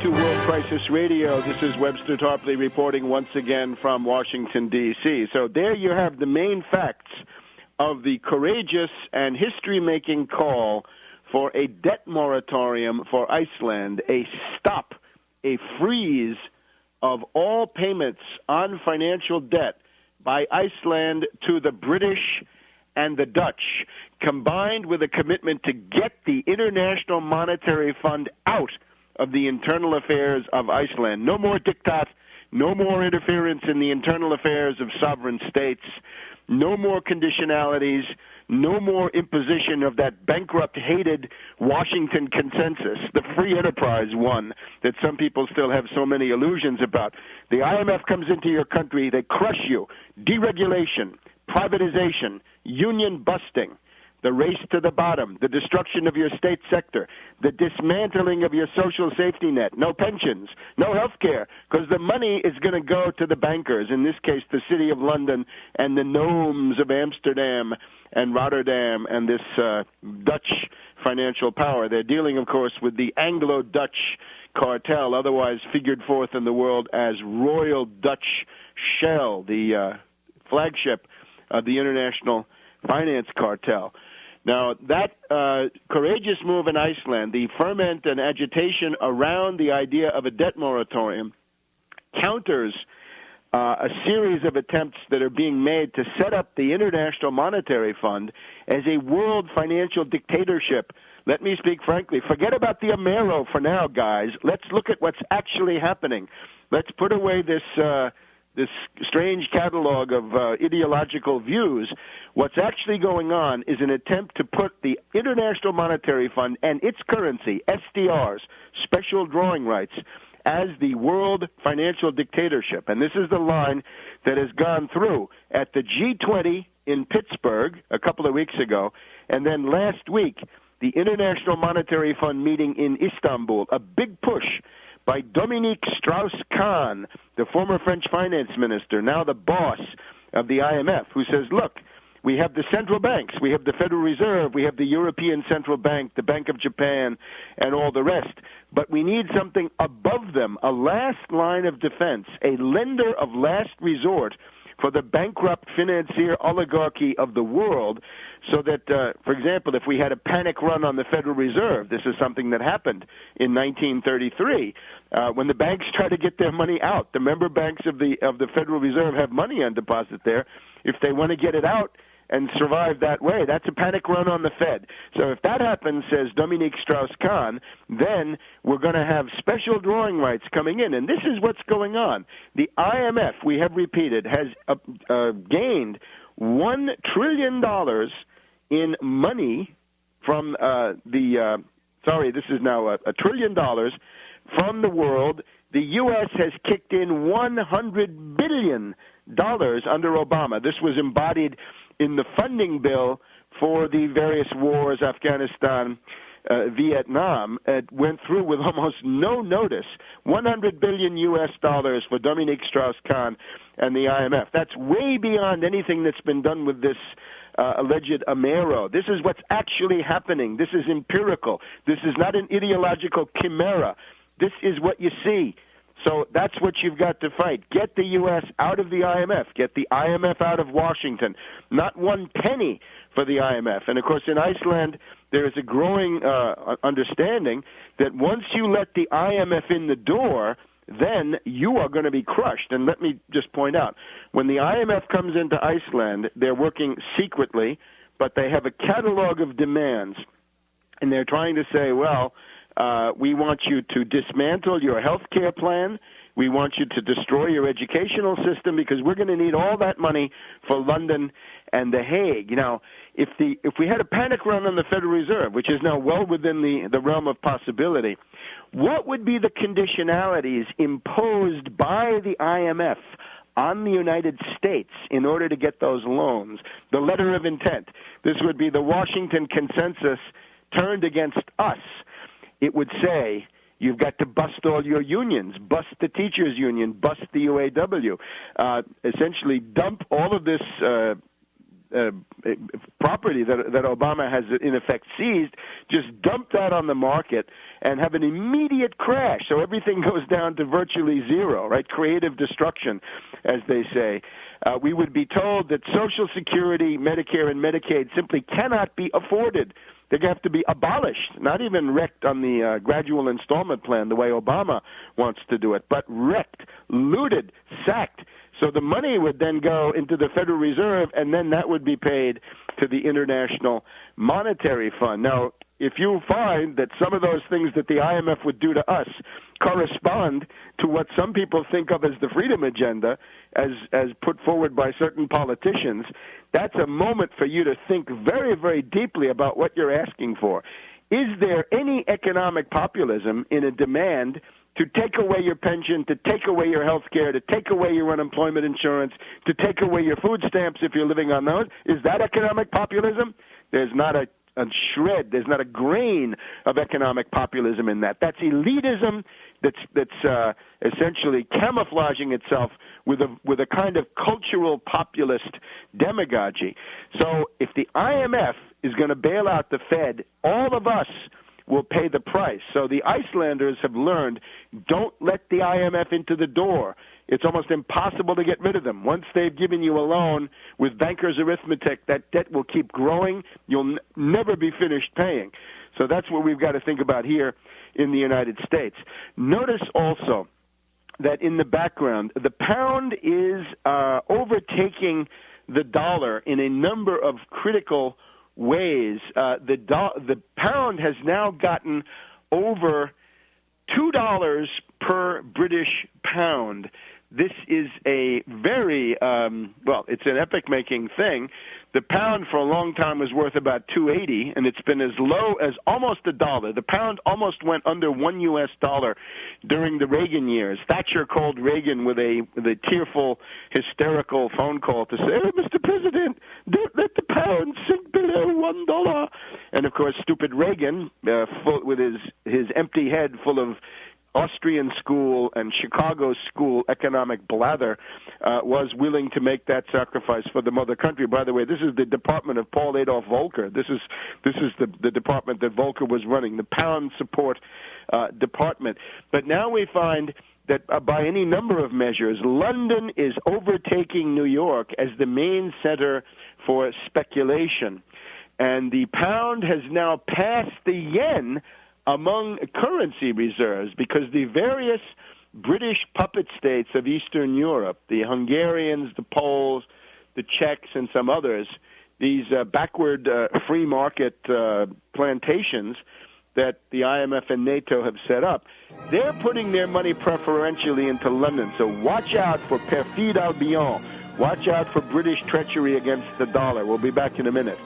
to World Crisis Radio. This is Webster Tarpley reporting once again from Washington, D.C. So there you have the main facts of the courageous and history-making call for a debt moratorium for Iceland, a stop, a freeze of all payments on financial debt by Iceland to the British and the Dutch, combined with a commitment to get the International Monetary Fund out of the internal affairs of Iceland. No more diktat, no more interference in the internal affairs of sovereign states, no more conditionalities, no more imposition of that bankrupt, hated Washington consensus, the free enterprise one that some people still have so many illusions about. The IMF comes into your country, they crush you. Deregulation, privatization, union busting, the race to the bottom, the destruction of your state sector, the dismantling of your social safety net, no pensions, no health care, because the money is going to go to the bankers, in this case the City of London and the gnomes of Amsterdam and Rotterdam and this Dutch financial power. They're dealing, of course, with the Anglo-Dutch cartel, otherwise figured forth in the world as Royal Dutch Shell, the flagship of the international finance cartel. Now, that courageous move in Iceland, the ferment and agitation around the idea of a debt moratorium, counters a series of attempts that are being made to set up the International Monetary Fund as a world financial dictatorship. Let me speak frankly. Forget about the Amero for now, guys. Let's look at what's actually happening. Let's put away this strange catalog of ideological views. What's actually going on is an attempt to put the International Monetary Fund and its currency, SDRs, special drawing rights, as the world financial dictatorship. And this is the line that has gone through at the G20 in Pittsburgh a couple of weeks ago, and then last week, the International Monetary Fund meeting in Istanbul, a big push by Dominique Strauss-Kahn, the former French finance minister, now the boss of the IMF, who says, look, we have the central banks, we have the Federal Reserve, we have the European Central Bank, the Bank of Japan, and all the rest, but we need something above them, a last line of defense, a lender of last resort for the bankrupt financier oligarchy of the world, so that, for example, if we had a panic run on the Federal Reserve, this is something that happened in 1933, when the banks try to get their money out. The member banks of the Federal Reserve have money on deposit there. If they want to get it out and survive that way, that's a panic run on the Fed. So if that happens, says Dominique Strauss-Kahn, then we're going to have special drawing rights coming in. And this is what's going on. The IMF, we have repeated, has gained $1 trillion in money from this is now $1 trillion from the world. The U.S. has kicked in $100 billion under Obama. This was embodied in the funding bill for the various wars, Afghanistan, Vietnam. It went through with almost no notice. $100 billion for Dominique Strauss-Kahn and the IMF. That's way beyond anything that's been done with this alleged Amero. This is what's actually happening. This is empirical. This is not an ideological chimera. This is what you see. So that's what you've got to fight. Get the U.S. out of the IMF. Get the IMF out of Washington. Not one penny for the IMF. And, of course, in Iceland, there is a growing understanding that once you let the IMF in the door, then you are going to be crushed. And let me just point out, when the IMF comes into Iceland, they're working secretly, but they have a catalog of demands. And they're trying to say, well, we want you to dismantle your health care plan. We want you to destroy your educational system because we're going to need all that money for London and The Hague. You know, if we had a panic run on the Federal Reserve, which is now well within the realm of possibility, what would be the conditionalities imposed by the IMF on the United States in order to get those loans? The letter of intent. This would be the Washington consensus turned against us. It would say, you've got to bust all your unions, bust the teachers' union, bust the UAW, essentially dump all of this property that Obama has, in effect, seized, just dump that on the market and have an immediate crash. So everything goes down to virtually zero, right? Creative destruction, as they say. We would be told that Social Security, Medicare, and Medicaid simply cannot be afforded. They have to be abolished, not even wrecked on the gradual installment plan the way Obama wants to do it, but wrecked, looted, sacked. So the money would then go into the Federal Reserve, and then that would be paid to the International Monetary Fund. Now, if you find that some of those things that the IMF would do to us correspond to what some people think of as the freedom agenda, as put forward by certain politicians, that's a moment for you to think very, very deeply about what you're asking for. Is there any economic populism in a demand to take away your pension, to take away your health care, to take away your unemployment insurance, to take away your food stamps if you're living on those? Is that economic populism? There's not a shred, there's not a grain of economic populism in that. That's elitism that's essentially camouflaging itself with a kind of cultural populist demagogy. So if the IMF is going to bail out the Fed, all of us will pay the price. So the Icelanders have learned, don't let the IMF into the door. It's almost impossible to get rid of them. Once they've given you a loan with banker's arithmetic, that debt will keep growing. You'll never be finished paying. So that's what we've got to think about here in the United States. Notice also that in the background, the pound is overtaking the dollar in a number of critical ways. The pound has now gotten over $2 per British pound. This is a very, it's an epic-making thing. The pound for a long time was worth about $2.80, and it's been as low as almost $1. The pound almost went under $1 during the Reagan years. Thatcher called Reagan with a tearful, hysterical phone call to say, "Oh, Mr. President, don't let the pound sink below $1. And, of course, stupid Reagan, with his empty head full of Austrian school and Chicago school economic blather, was willing to make that sacrifice for the mother country. By the way, this is the department of Paul Adolph Volcker. This is the department that Volcker was running, the pound support department. But now we find that by any number of measures, London is overtaking New York as the main center for speculation. And the pound has now passed the yen among currency reserves because the various British puppet states of Eastern Europe, the Hungarians, the Poles, the Czechs, and some others, these backward free market plantations that the IMF and NATO have set up, they're putting their money preferentially into London. So watch out for perfide Albion. Watch out for British treachery against the dollar. We'll be back in a minute.